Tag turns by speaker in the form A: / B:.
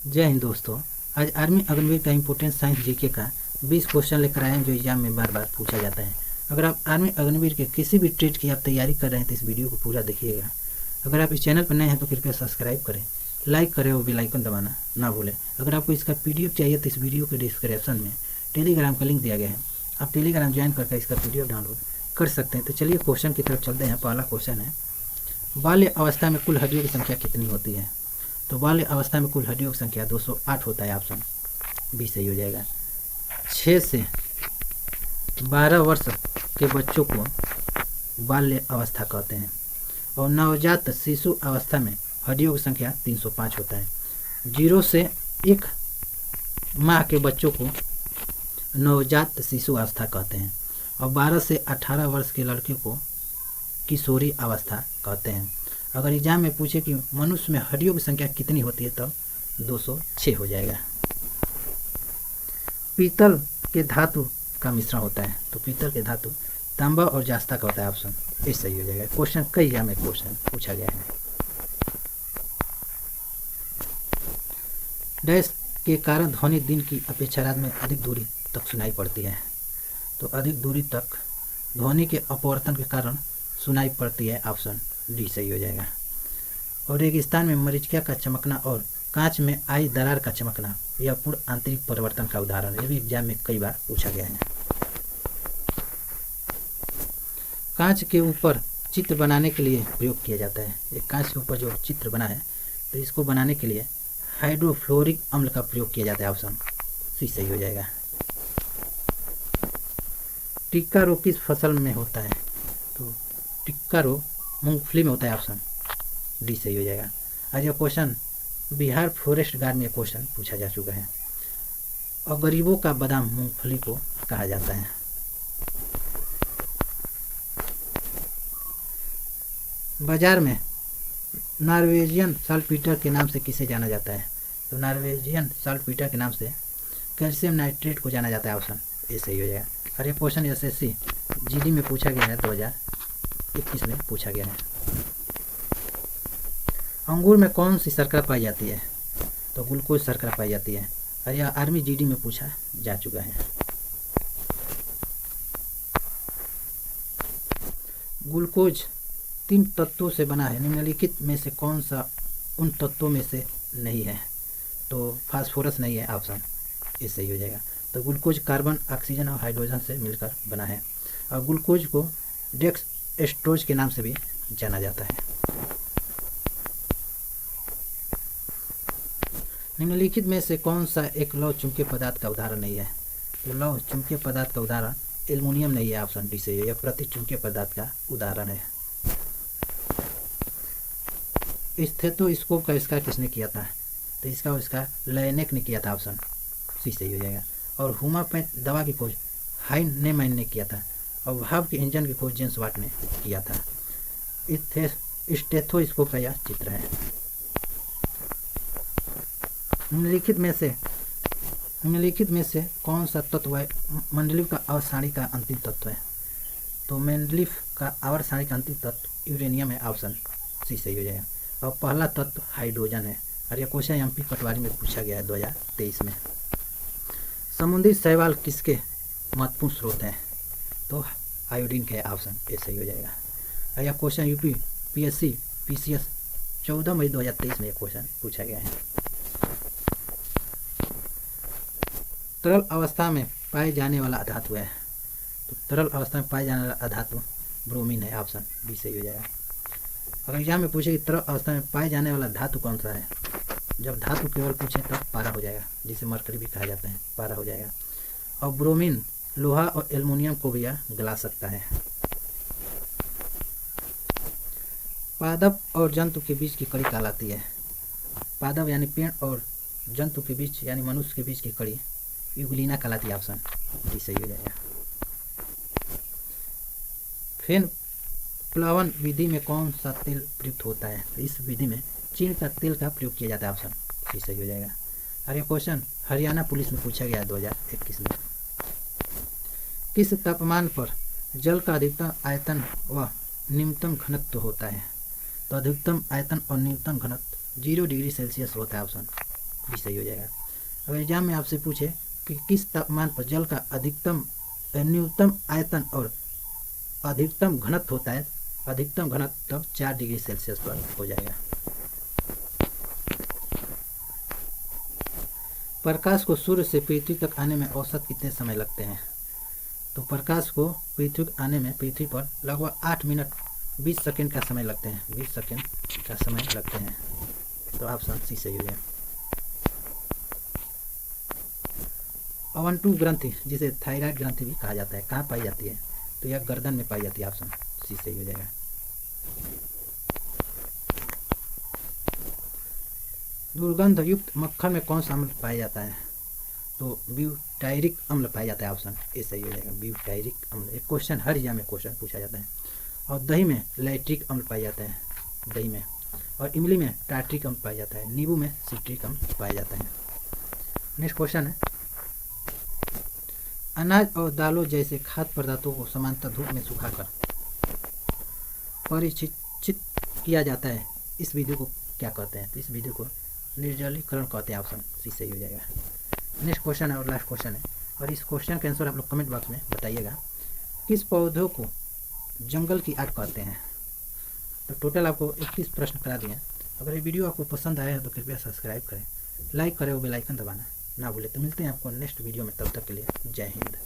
A: जय हिंद दोस्तों। आज आर्मी अग्निवीर का इम्पोर्टेंट साइंस जीके का 20 क्वेश्चन लेकर आए हैं जो एग्जाम में बार बार पूछा जाता है। अगर आप आर्मी अग्निवीर के किसी भी ट्रेड की आप तैयारी कर रहे हैं तो इस वीडियो को पूरा देखिएगा। अगर आप इस चैनल पर नए हैं तो कृपया सब्सक्राइब करें, लाइक करें और बेल आइकन दबाना ना भूलें। अगर आपको इसका PDF चाहिए तो इस वीडियो के डिस्क्रिप्शन में टेलीग्राम का लिंक दिया गया है, आप टेलीग्राम ज्वाइन करके इसका PDF डाउनलोड कर सकते हैं। तो चलिए क्वेश्चन की तरफ चलते हैं। पहला क्वेश्चन है, बाल्य अवस्था में कुल हड्डियों की संख्या कितनी होती है? तो बाल्य अवस्था में कुल हड्डियों की संख्या 208 होता है। ऑप्शन बी सही हो जाएगा। 6 से 12 वर्ष के बच्चों को बाल्य अवस्था कहते हैं और नवजात शिशु अवस्था में हड्डियों की संख्या 305 होता है। 0 से 1 माह के बच्चों को नवजात शिशु अवस्था कहते हैं और 12 से 18 वर्ष के लड़के को किशोरी अवस्था कहते हैं। अगर एग्जाम में पूछे कि मनुष्य में हड्डियों की संख्या कितनी होती है तब 206 हो जाएगा। पीतल के धातु का मिश्रण होता है, तो पीतल के धातु तांबा और जास्ता का होता है। ऑप्शन ए सही हो जाएगा। क्वेश्चन कई एग्जाम में क्वेश्चन पूछा गया है। डैश के कारण ध्वनि दिन की अपेक्षा रात में अधिक दूरी तक सुनाई पड़ती है, तो अधिक दूरी तक ध्वनि के अपवर्तन के कारण सुनाई पड़ती है। ऑप्शन डी सही हो जाएगा। और रेगिस्तान में मरीचिका का चमकना और कांच में आई दरार का चमकना यह पूर्ण आंतरिक परिवर्तन का उदाहरण है। यह भी एग्जाम में कई बार पूछा गया है। कांच के ऊपर चित्र बनाने के लिए प्रयोग किया जाता है। ये कांच के ऊपर जो चित्र बना है तो इसको बनाने के लिए हाइड्रोफ्लोरिक अम्ल का प्रयोग किया जाता है। ऑप्शन सी सही हो जाएगा। टिक्का रोग किस फसल में होता है? तो टिक्का रोग मूंगफली में होता है। ऑप्शन डी सही हो जाएगा। आज यह क्वेश्चन बिहार फॉरेस्ट गार्ड में क्वेश्चन पूछा जा चुका है। और गरीबों का बादाम मूंगफली को कहा जाता है। बाजार में नॉर्वेजियन साल्टपीटर के नाम से किसे जाना जाता है? तो नॉर्वेजियन साल्टपीटर के नाम से कैल्शियम नाइट्रेट को जाना जाता है। ऑप्शन ए सही हो जाएगा। और ये क्वेश्चन SSC GD में पूछा गया है, 2021 में पूछा गया है। अंगूर में कौन सी शर्करा पाई जाती है? तो ग्लूकोज शर्करा पाई जाती है और यह आर्मी GD में पूछा जा चुका है। ग्लूकोज 3 तत्वों से बना है, निम्नलिखित में से कौन सा उन तत्वों में से नहीं है? तो फास्फोरस नहीं है। ऑप्शन ए सही हो जाएगा। तो ग्लूकोज कार्बन, ऑक्सीजन और हाइड्रोजन से मिलकर बना है और ग्लूकोज को डेक्सट्रोज के नाम से भी जाना जाता है। निम्नलिखित में से कौन सा एक लौह चुंबकीय पदार्थ का उदाहरण नहीं है? तो लौह चुंबकीय पदार्थ का उदाहरण एल्युमिनियम नहीं है। ऑप्शन डी से यह प्रतिचुंबकीय पदार्थ का उदाहरण है। स्टेथोस्कोप का आविष्कार किसने किया था? तो इसका आविष्कार लायनेक ने किया था। ऑप्शन सी सही हो जाएगा। और हुमापेट दवा की खोज हाइनेमैन ने किया था और भाप के इंजन की खोज जेम्स वाट ने किया था। स्टेथोस्कोप का यह चित्र है। निम्नलिखित में से कौन सा तत्व है मंडलीफ का आवर्त सारणी का अंतिम तत्व है? तो मंडलीफ का आवर्त सारणी का अंतिम तत्व यूरेनियम है। ऑप्शन सी सही हो जाएगा। और पहला तत्व हाइड्रोजन है और यह क्वेश्चन MP पटवारी में पूछा गया है 2023 में। समुद्री शैवाल किसके महत्वपूर्ण स्रोत हैं? तो आयोडीन के। ऑप्शन ए सही हो जाएगा। और यह क्वेश्चन UP PSC PCS 14 मई 2023 में यह क्वेश्चन पूछा गया है। तरल अवस्था में पाए जाने वाला अधातु है? तो तरल अवस्था में पाए जाने वाला अधातु ब्रोमीन है। ऑप्शन बी सही हो जाएगा। अगर एग्जाम में पूछे कि तरल अवस्था में पाए जाने वाला धातु कौन सा है, जब धातु केवल पूछे तब पारा हो जाएगा, जिसे मरकरी भी कहा जाता है, पारा हो जाएगा। और ब्रोमीन लोहा और एल्युमिनियम को भी यह गला सकता है। पादप और जंतु के बीच की कड़ी कहलाती है? पादप यानी पेड़ और जंतु के बीच यानी मनुष्य के बीच की कड़ी युगलीना कहलाती है। ऑप्शन डी सही हो जाएगा। फेन प्लावन विधि में कौन सा तेल प्रयुक्त होता है? तो इस विधि में चीड़ का तेल का प्रयोग किया जाता है। ऑप्शन सी सही हो जाएगा। और यह क्वेश्चन हरियाणा पुलिस में पूछा गया 2021 में। किस तापमान पर जल का अधिकतम आयतन व न्यूनतम घनत्व होता है? तो अधिकतम आयतन और न्यूनतम घनत्व 0 डिग्री सेल्सियस होता है। ऑप्शन भी सही हो जाएगा। अगर एग्जाम में आपसे पूछे कि किस तापमान पर जल का अधिकतम न्यूनतम आयतन और अधिकतम घनत्व होता है, अधिकतम घनत्व 4 डिग्री सेल्सियस पर हो जाएगा। प्रकाश को सूर्य से पृथ्वी तक आने में औसत कितने समय लगते हैं? तो प्रकाश को पृथ्वी आने में पृथ्वी पर लगभग 8 मिनट 20 सेकंड का समय लगते हैं, 20 सेकंड का समय लगते हैं। तो ऑप्शन सी सही हो गया। अवंटू ग्रंथि, जिसे थायराइड ग्रंथि भी कहा जाता है, कहाँ पाई जाती है? तो यह गर्दन में पाई जाती है। ऑप्शन सी सही हो जाएगा। दुर्गंध युक्त मक्खन में कौन सा अम्ल पाया जाता है? तो ब्यूटायरिक अम्ल पाया जाता है। ऑप्शन ए सही हो जाएगा, ब्यूटायरिक अम्ल। एक क्वेश्चन हर एग्जाम में क्वेश्चन पूछा जाता है। और दही में लैक्टिक अम्ल पाया जाता है, दही में। और इमली में टार्ट्रिक अम्ल पाया जाता है, नींबू में सिट्रिक अम्ल पाया जाता है। नेक्स्ट क्वेश्चन है, अनाज और दालों जैसे खाद्य पदार्थों को समानांतर धूप में सुखाकर परिचित किया जाता है, इस विधि को क्या कहते हैं? तो इस विधि को निर्जलीकरण कहते हैं। ऑप्शन सी सही हो जाएगा। नेक्स्ट क्वेश्चन है और लास्ट क्वेश्चन है, और इस क्वेश्चन का आंसर आप लोग कमेंट बॉक्स में बताइएगा। किस पौधों को जंगल की आग कहते हैं? तो टोटल आपको 21 प्रश्न करा दिए हैं। अगर ये वीडियो आपको पसंद आया है तो कृपया सब्सक्राइब करें, लाइक करें और बेल आइकन दबाना ना भूलें। तो मिलते हैं आपको नेक्स्ट वीडियो में, तब तक के लिए जय हिंद।